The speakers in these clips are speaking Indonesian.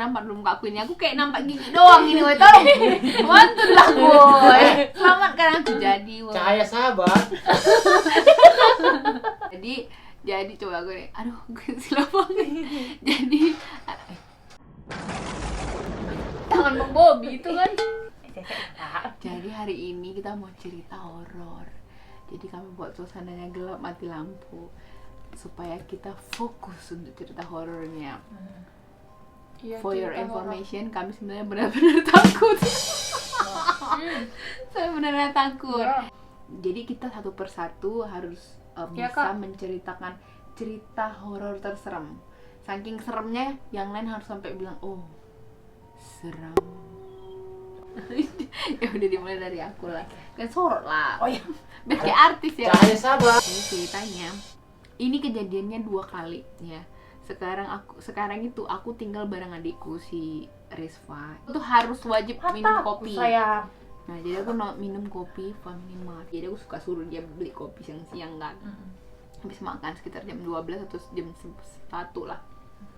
nampak belum aku ini, aku kayak nampak gigi doang ini woy, tolong bantu lah woy, selamatkan aku. Jadi woy, Cahaya sahabat. jadi coba gue nih, aduh gue silap banget. Jadi tangan Bang Bobby itu kan. Jadi hari ini kita mau cerita horor. Jadi kami buat suasananya gelap, mati lampu supaya kita fokus untuk cerita horornya. For your information, kami sebenarnya benar-benar takut. Saya benar-benar takut. Jadi kita satu persatu harus bisa menceritakan cerita horor terserem. Saking seremnya, yang lain harus sampai bilang, oh seram. Ya udah dimulai dari aku lah, kan sorot lah. Oh ya, biar kayak artis ya. Cahaya sahabat. Ini ceritanya, ini kejadiannya 2 kali ya. Sekarang itu aku tinggal bareng adikku si Rizva. Itu harus wajib minum kopi. Nah jadi aku minum kopi Family. Jadi aku suka suruh dia beli kopi siang-siang kan. Habis makan sekitar jam 12 atau jam 1 lah.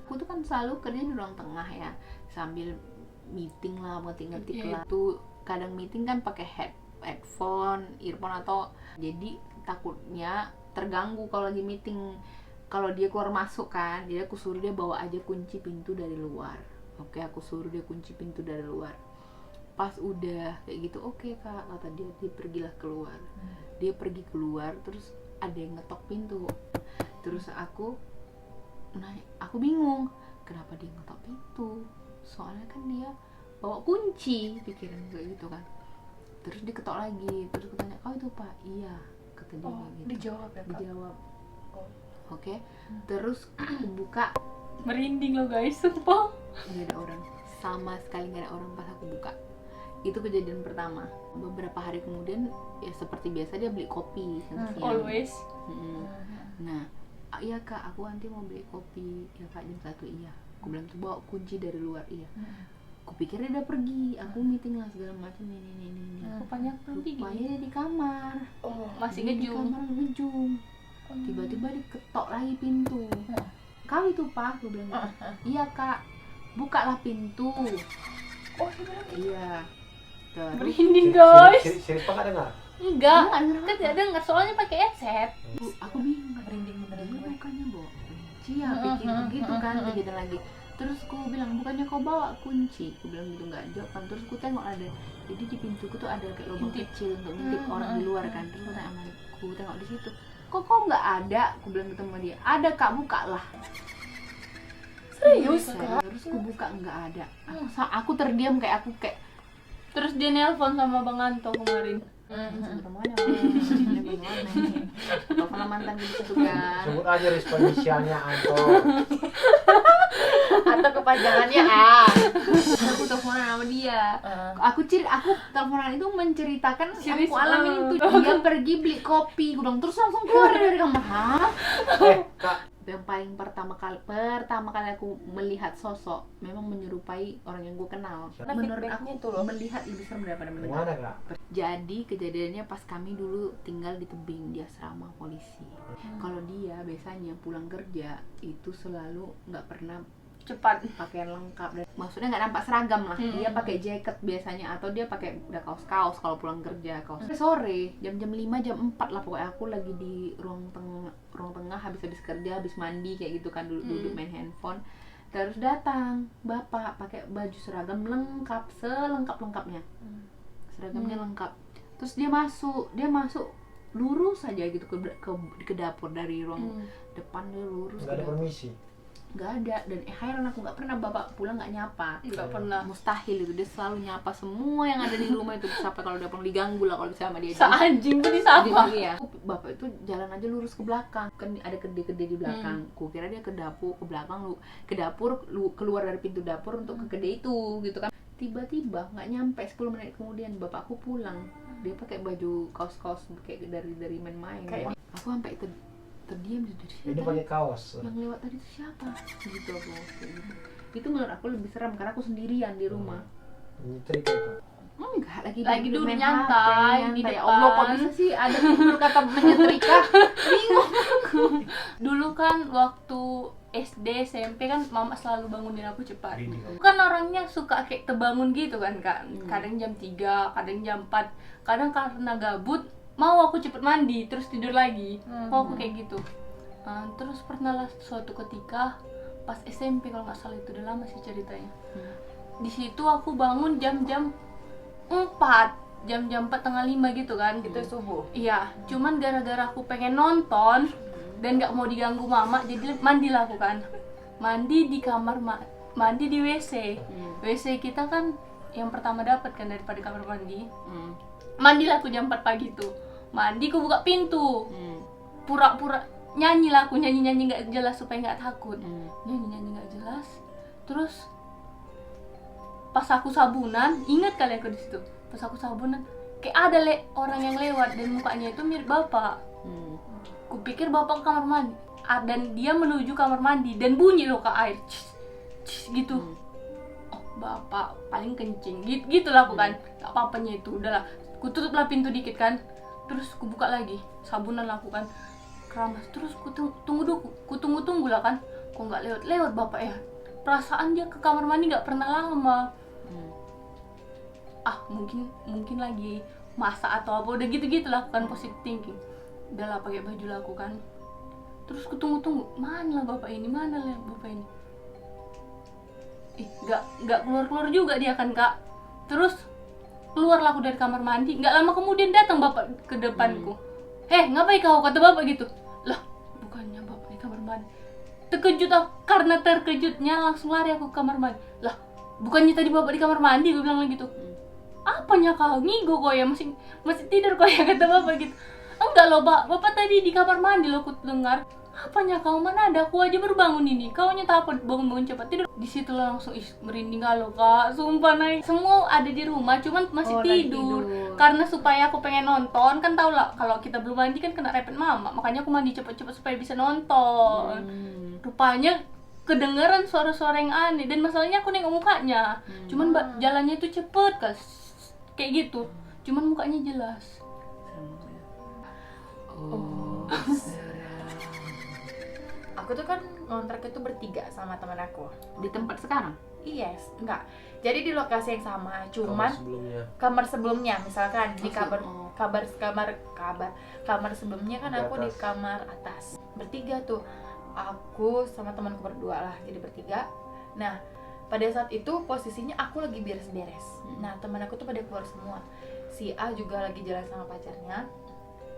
Aku tuh kan selalu kerja di ruang tengah ya, sambil meeting lah, ngetik lah. Tuh kadang meeting kan pakai headphone, earphone atau jadi takutnya terganggu kalau lagi meeting. Kalau dia keluar masuk kan, jadi aku suruh dia bawa aja kunci pintu dari luar. Oke, aku suruh dia kunci pintu dari luar. Pas udah kayak gitu, oke kak, kata dia pergilah keluar. Dia pergi keluar, terus ada yang ngetok pintu. Terus aku bingung, kenapa dia ngetok pintu? Soalnya kan dia bawa kunci, pikiran gue gitu kan. Terus diketok lagi, terus aku tanya, kau itu pak? Iya, kata dia gitu. Dijawab ya kak? Dijawab. Oke. Terus aku buka, Merinding lo guys, sumpah. nggak ada orang, sama sekali nggak ada orang pas aku buka. Itu kejadian pertama. Beberapa hari kemudian ya seperti biasa dia beli kopi siang-siang. Always. Nah, iya kak, aku nanti mau beli kopi. Ya kak, jam 1. Iya. Aku bilang tuh bawa kunci dari luar. Iya. Aku pikir dia udah pergi. Aku meeting lah segala macam ini. Rupanya pergi. Rupanya dia di kamar. Masih Dia di ngejung. kamar ngejung. Tiba-tiba diketok lagi pintu. Kau itu pak? Aku bilang gitu. Iya kak, bukalah pintu. Oh sebenarnya Iya. Terus merinding guys. Si Rizva nggak dengar? Enggak, Enggak, kan tidak dengar soalnya pakai headset. aku bingung. Merinding beneran Dia gue. bukannya bawa kunci ya, pikir begitu kan, begitu lagi. Terus aku bilang, bukannya kau bawa kunci? Aku bilang gitu, nggak jawab kan. Terus aku tengok ada, jadi di pintuku tuh ada kayak lubang kecil untuk ngintip orang di luar kan. Terus aku tanya sama aku, tengok di situ, kok nggak ada? Aku bilang gitu sama dia, ada kak, buka lah. Serius kak? Terus aku buka, nggak ada. Aku terdiam kayak Terus dia nelpon sama Bang Anto kemarin. telepon mantan gitu kan. Sebut aja Rizva inisialnya Anto. Atau kepanjangannya A. Aku teleponan sama dia. Aku teleponan itu menceritakan yang aku alamin itu. Dia pergi beli kopi, gue bilang, terus langsung keluar dari kamar. Hah? Kak, Yang paling pertama kali aku melihat sosok memang menyerupai orang yang gue kenal. Menurut aku itu loh. melihat lebih serem daripada mendengar. gimana kak? Jadi kejadiannya pas kami dulu tinggal di tebing di asrama polisi. Kalau dia biasanya pulang kerja itu selalu nggak pernah Cepat. pakaian lengkap, dan maksudnya nggak nampak seragam lah. Dia pakai jaket biasanya, atau dia pakai udah kaos kalau pulang kerja. Sore jam 5 jam 4 lah pokoknya, aku lagi di ruang tengah habis kerja, habis mandi kayak gitu kan, duduk main handphone. Terus datang bapak pakai baju seragam lengkap, selengkap-lengkapnya. Seragamnya lengkap. Terus dia masuk lurus aja gitu ke dapur dari ruang depan, dia lurus Nggak ada ke dapur. permisi. Nggak ada, dan heran aku, nggak pernah bapak pulang nggak nyapa. Nggak pernah. Mustahil itu, dia selalu nyapa semua yang ada di rumah itu. Sampai kalau udah pulang diganggu lah kalau bisa sama dia. Anjing tuh disapa. Iya. Bapak itu jalan aja lurus ke belakang, kan ada kedai di belakang. Kukira dia ke dapur, ke belakang, ke dapur, keluar dari pintu dapur untuk ke kedai itu gitu kan. Tiba-tiba nggak nyampe 10 menit kemudian bapakku pulang. Dia pakai baju kaos kayak dari main-main. Aku sampai terdiam dari Ini pakai kaos. yang lewat tadi itu siapa gitu aku kayak gitu. Itu menurut aku lebih seram karena aku sendirian di rumah. Cerita itu. Enggak, Lagi duduk main nyantai HP, di Ya depan. Allah, kok bisa sih ada timbul kata menyetrika. Bingung. Dulu kan waktu SD, SMP kan mama selalu bangunin aku cepat. Aku kan orangnya suka kayak terbangun gitu kan kak. Kadang jam 3, kadang jam 4. Kadang karena gabut mau aku cepet mandi terus tidur lagi. Mau aku kayak gitu. Terus pernah lah suatu ketika pas SMP kalau nggak salah, itu udah lama sih ceritanya. Di situ aku bangun jam-jam 4, jam-jam 4:30 gitu kan. Itu subuh. Iya, cuman gara-gara aku pengen nonton dan nggak mau diganggu mama, jadi mandilah aku kan. Mandi di kamar, mandi di WC. WC kita kan yang pertama dapat kan daripada kamar mandi. Mandilah aku jam 4 pagi tuh. Mandi, aku buka pintu. Pura-pura nyanyi lah aku, nyanyi nggak jelas supaya nggak takut. Nyanyi nggak jelas. Terus pas aku sabunan, ingat kali aku di situ. Pas aku sabunan, kayak ada orang yang lewat dan mukanya itu mirip bapak. Kupikir bapak ke kamar mandi, dan dia menuju kamar mandi dan bunyi loh kak air, gitu. Oh bapak paling kencing, gitulah aku kan. Gak apa-apanya itu, udahlah. Kututuplah pintu dikit kan, terus kubuka lagi, sabunan lah aku kan. Keramas, terus kutunggu lah kan. Kok nggak lewat bapak ya? Perasaan dia ke kamar mandi nggak pernah lama. Mungkin lagi masak atau apa, udah gitu lah kan, positive thinking. Udahlah pakai baju lah aku kan. Terus kutunggu, mana lah bapak ini. Nggak keluar juga dia kan kak. Terus keluarlah aku dari kamar mandi. Nggak lama kemudian datang bapak ke depanku. Ngapain kau, kata bapak gitu. Lah bukannya bapak di kamar mandi. Terkejut aku, karena terkejutnya langsung lari aku ke kamar mandi. Lah bukannya tadi bapak di kamar mandi, gue bilang gitu. Apanya kau, ngigo kau ya, masih tidur kau ya, kata bapak gitu. Enggak loh bapak tadi di kamar mandi loh, aku dengar. Apanya kau, mana ada, aku aja baru bangun ini. Kau nyata apa bangun cepat tidur. Di situ langsung merinding kalau kak, sumpah naik. Semua ada di rumah, cuman masih tidur. Karena supaya aku pengen nonton, kan tau lah kalau kita belum mandi kan kena repet mama. Makanya aku mandi cepet-cepet supaya bisa nonton. Rupanya kedengeran suara-suara yang aneh, dan masalahnya aku nengok mukanya. Cuman jalannya itu cepet kan, kayak gitu. Cuman mukanya jelas. Aku tuh kan ngontrak itu bertiga sama teman aku. Di tempat sekarang? Yes, enggak. Jadi di lokasi yang sama, cuman kamar sebelumnya misalkan di kamar sebelumnya kan aku di kamar atas. Bertiga tuh. Aku sama temanku berdua lah, jadi bertiga. Nah, pada saat itu posisinya aku lagi beres-beres. Nah, teman aku tuh pada keluar semua. Si A juga lagi jalan sama pacarnya.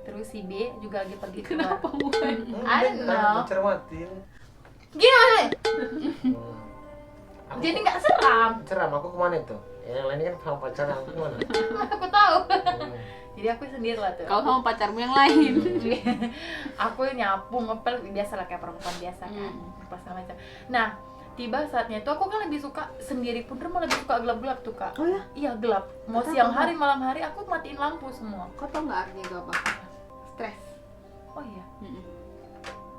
Terus si B juga lagi pergi keluar. Kenapa bukan? I don't know. Cermatin. Gimana? Jadi nggak seram. Ceram, aku kemana tuh? Yang lain kan sama pacaran, aku kemana? Aku tahu. Jadi aku sendiri lah tuh. Kau sama pacarmu yang lain. Aku nyapu, ngepel, biasa lah kayak perempuan biasa kan. Pas segala macam. Nah, tiba saatnya tuh aku kan lebih suka sendiri pun, malah lebih suka gelap-gelap tuh kak. Oh ya? Iya gelap. Mau siang hari, malam hari aku matiin lampu semua. Kau tau nggak artinya gak apa? Stres. Oh iya.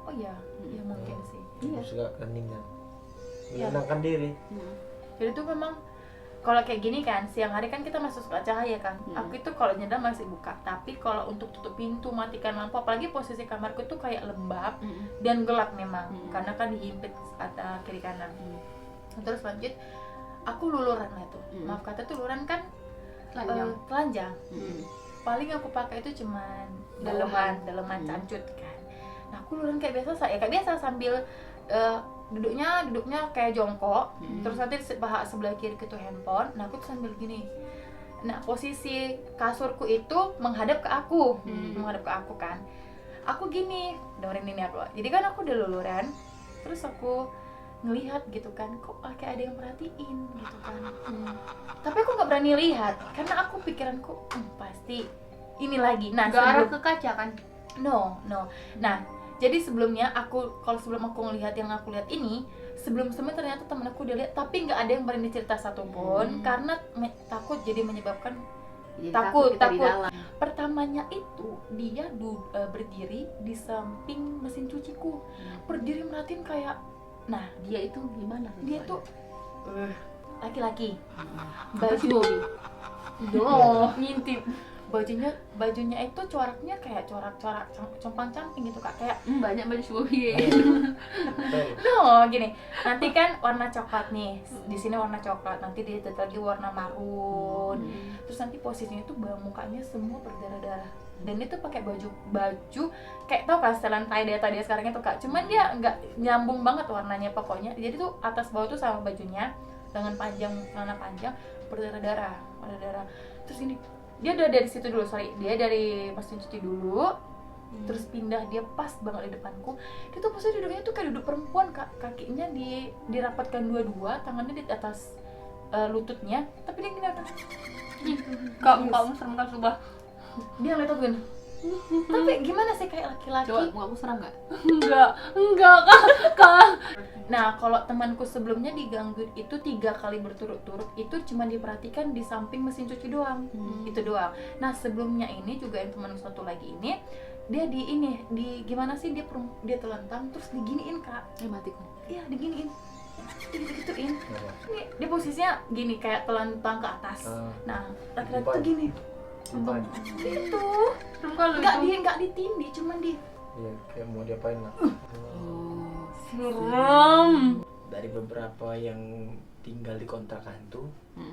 Oh iya. Iya mungkin sih. Iya. Suka keningan. Iya. Menenangkan diri. Jadi tuh memang kalau kayak gini kan, siang hari kan kita masih suka cahaya kan. Aku itu kalau nyedam masih buka, tapi kalau untuk tutup pintu, matikan lampu, apalagi posisi kamarku tuh kayak lembab dan gelap memang, karena kan dihimpit atas kiri kanan. Terus lanjut, aku luluran lah tuh. Maaf kata tuh luluran kan telanjang. Paling aku pakai itu cuman daleman cancut kan. Nah aku luluran kayak biasa sambil duduknya kayak jongkok, terus nanti paha sebelah kiri itu handphone. Nah aku tuh sambil gini. Nah posisi kasurku itu menghadap ke aku, kan. Aku gini, dengerin ini aku. Jadi kan aku udah luluran, terus aku ngelihat gitu kan, kok kayak ada yang merhatiin gitu kan. Tapi aku nggak berani lihat karena aku pikiranku pasti ini lagi. Nah Gak arah ke kaca kan? No. Nah jadi sebelumnya kalau sebelum aku ngelihat yang aku lihat ini, sebelum-sebelumnya ternyata temen aku udah lihat, tapi nggak ada yang berani cerita satupun karena takut, jadi menyebabkan takut. Pertamanya itu dia berdiri di samping mesin cuciku, berdiri merhatiin kayak, nah Dia itu gimana? dia tuh laki-laki, Apa si Bobby? ngintip. bajunya itu coraknya kayak corak-corak compang-camping gitu Kak, kayak Banyak baju suami. no gini. Nanti kan warna coklat nih, di sini warna coklat, nanti di lagi warna marun. Terus nanti posisinya tuh mukanya semua berdarah-darah. Dan itu pakai baju kayak tau kan setelan tie-dye sekarang itu Kak. Cuman dia nggak nyambung banget warnanya pokoknya. Jadi tuh atas bawah tuh sama bajunya, lengan panjang, celana panjang, berdarah-darah. Terus gini, dia udah dari situ dulu, dia dari mesin cuci dulu, terus pindah, dia pas banget di depanku. Dia tuh posisi duduknya tuh kayak duduk perempuan Kak, kakinya dirapatkan dua-dua, tangannya di atas lututnya, tapi dia gini atas. Kamu serem kan sumpah. Dia ngeliat aku gini. Tapi gimana sih kayak laki-laki? Coba mukaku seram nggak? Enggak Kak. Nah, kalau temanku sebelumnya diganggu itu 3 kali berturut-turut, itu cuma diperhatikan di samping mesin cuci doang. Itu doang. Nah, sebelumnya ini juga yang teman satu lagi ini, dia di gimana sih, dia telentang terus diginiin Kak. Matiku. Iya, diginiin. Digituin. Ini dia posisinya gini kayak telentang ke atas. Nah, laki-laki tuh gini. Itu. Nggak ditindih, cuman di Iya, kayak mau diapain lah. Serem. Dari beberapa yang tinggal di kontrakan tuh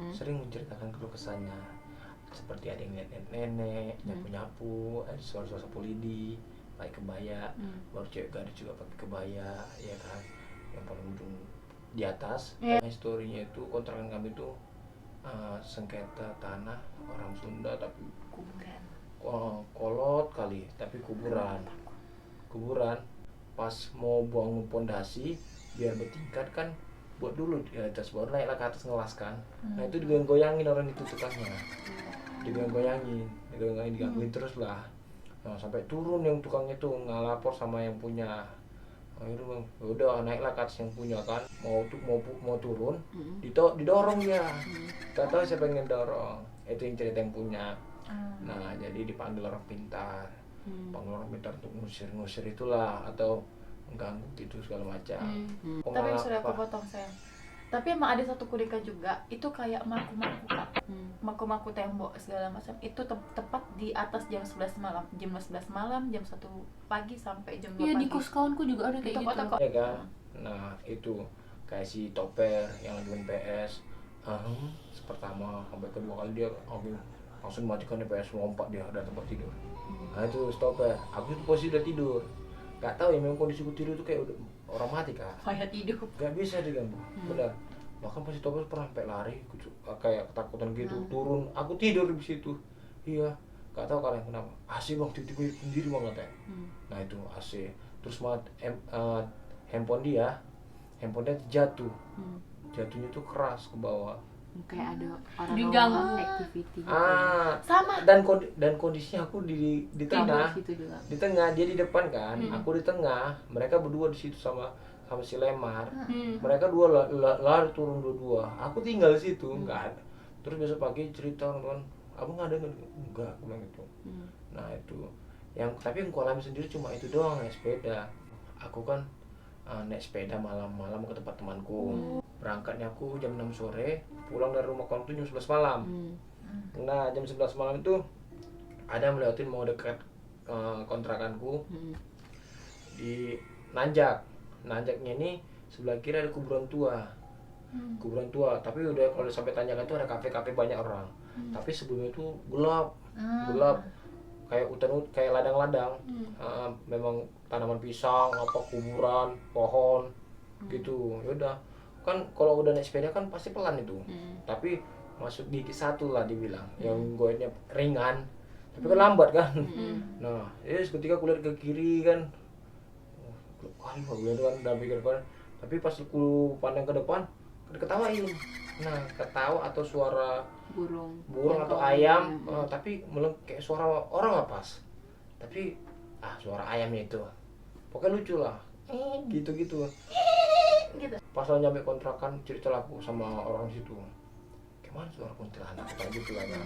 sering menceritakan keluh kesahnya, seperti ada yang lihat nenek nyapu-nyapu, ada suara-suara sapu lidi, pakai kebaya, baru cewek gadis juga pakai kebaya, ya kan. Yang paling ujung di atas, historinya itu kontrakan kami tuh sengketa tanah orang Sunda tapi kuburan. Kolot kali, tapi kuburan. Pas mau bangun pondasi biar bertingkat kan, buat dulu di atas, baru naiklah ke atas ngelaskan. Nah itu digoyang-goyangin orang itu tukangnya, digoyang-goyangin digangguin terus lah. Nah, sampai turun yang tukangnya tuh ngelapor sama yang punya. Akhirnya udah naiklah ke atas yang punya kan, mau turun, didorong ya, gak tahu siapa yang ngedorong, itu yang cerita yang punya. Nah jadi dipanggil orang pintar, untuk ngusir itulah, atau mengganggu gitu segala macam. Tapi sudah aku potong sayang. Tapi emang ada satu kudeka juga, itu kayak maku-maku Kak. Maku-maku tembok segala macam. Itu tepat di atas jam 11 malam. Jam 11 malam, jam 1 pagi sampai jam 2 pagi. Iya, di kos kawanku juga ada kayak gitu. Ya kan? Nah itu kayak si Toper yang lagi main PS. Pertama sampai kedua kali dia langsung matikan PS, lompat dia dari tempat tidur. Nah itu Toper. Aku itu posisi udah tidur. Gak tahu ya, memang kondisi tidur itu kayak udah orang mati Kak. Kayak tidur. Gak bisa diganggu. Benar. Bahkan pas Toper pernah sampai lari, kayak ketakutan gitu, turun. Aku tidur di situ. Iya. Gak tahu kalian kenapa. AC bang, tiba-tiba sendiri banget ya. Nah itu AC. Terus handphone dia jatuh. Jatuhnya tuh keras ke bawah. Kayak ada orang Diganggu. activity gitu. Sama. Dan kondisinya aku di tengah. Di tengah, dia di depan kan. Aku di tengah. Mereka berdua di situ sama si Lemar. Mereka dua lari turun dua-dua. Aku tinggal di situ, enggak ada. Terus besok pagi cerita orang-orang, "Abang ada enggak?" Aku bilang gitu. Nah, itu. Tapi yang aku alami sendiri cuma itu doang, naik sepeda. Aku kan naik sepeda malam-malam ke tempat temanku. Berangkatnya aku jam 6 sore, pulang dari rumah kawan tuh jam 11 malam. Nah, jam 11 malam itu ada melewatin mau dekat kontrakanku di Nanjaknya ini sebelah kiri ada kuburan tua, tapi udah kalau sampai tanjakan itu ada kafe-kafe banyak orang. Tapi sebelumnya itu gelap, kayak hutan, kayak ladang-ladang. Memang tanaman pisang, kuburan, pohon gitu. Ya udah, kan kalau udah naik sepeda kan pasti pelan itu. Tapi masuk gigi satu lah dibilang, yang goyangnya ringan, tapi kan lambat kan. Nah, ketika aku lihat ke kiri kan, wah gue kan udah pikir kan, tapi pas aku pandang ke depan, ketawain. Nah, ketawa atau suara burung atau ayam, tapi kayak suara orang apa pas. Tapi suara ayamnya itu, pokoknya lucu lah, gitu. Pas lo nyampe kontrakan, cerita aku sama orang situ, gimana suara kuntilanak kayak gitu lah kan.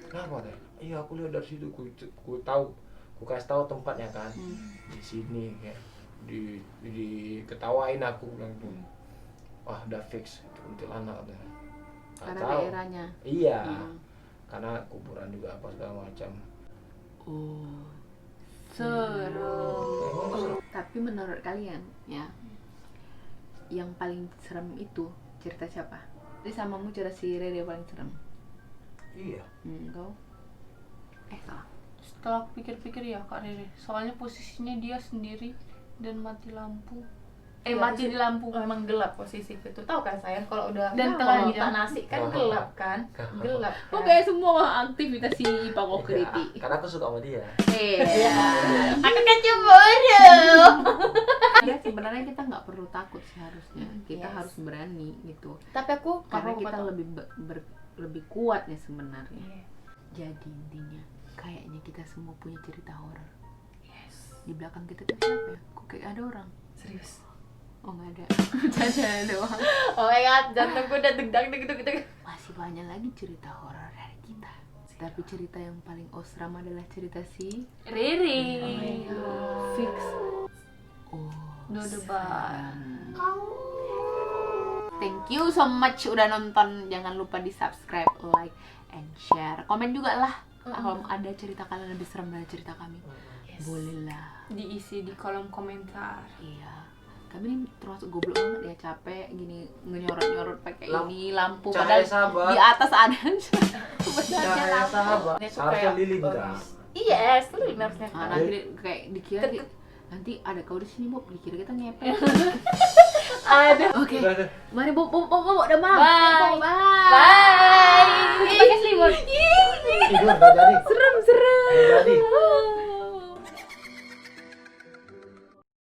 Kenapa deh? Iya aku lihat dari situ, ku kasih tahu tempatnya kan, di sini ya, diketawain aku bilang tuh, wah udah fix itu kuntilanak deh. Karena daerahnya. Iya. karena kuburan juga apa segala macam. Oh, Seru. tapi menurut kalian ya, yang paling serem itu cerita siapa? Jadi samamu cerita si Rere paling serem. Iya. Kau? Salah. Setelah aku pikir-pikir ya Kak Rere, soalnya posisinya dia sendiri dan mati lampu. Mati di lampu. Memang gelap posisiku itu, tahu kan sayang, kalau udah Dan telah telanjang. minta nasi kan gelap kan, gelap Oh, kan. kayak semua aktivitas si Pak Kokriti. Karena aku suka sama dia. Aku kan cemburu. Karena sebenarnya kita nggak perlu takut sih harusnya. Kita Yes. harus berani gitu. Tapi aku Karena aku kita tahu. lebih kuat ya sebenarnya. Iya. Jadi intinya kayaknya kita semua punya cerita horor. Yes. Di belakang kita tuh siapa ya? Kok kayak ada orang? Serius. Oh, nggak ada. Bercanda doang. Oh my god, jantungku udah deg-deg deg-deg. Masih banyak lagi cerita horor dari kita. Tapi cerita yang paling osram adalah cerita si Rere. Fix. Oh, Dodebat. thank you so much udah nonton. Jangan lupa di subscribe, like, and share. Komen juga lah kalau ada cerita kalian lebih serem dari cerita kami. Yes. Boleh lah. Diisi di kolom komentar. Iya. Kami ini termasuk goblok banget ya, capek gini nyorot-nyorot pakai ini lampu Cahaya padahal sahabat. di atas ada. Cahaya sahabat. Dia tuh Seharusnya kayak lilin bagus. kak. Yes, lilin harusnya. Nah, nanti kayak dikira nanti ada kau di sini Bob, dikira kita ngepet. Ada. Oke. Udah. Mari Bob, udah malam.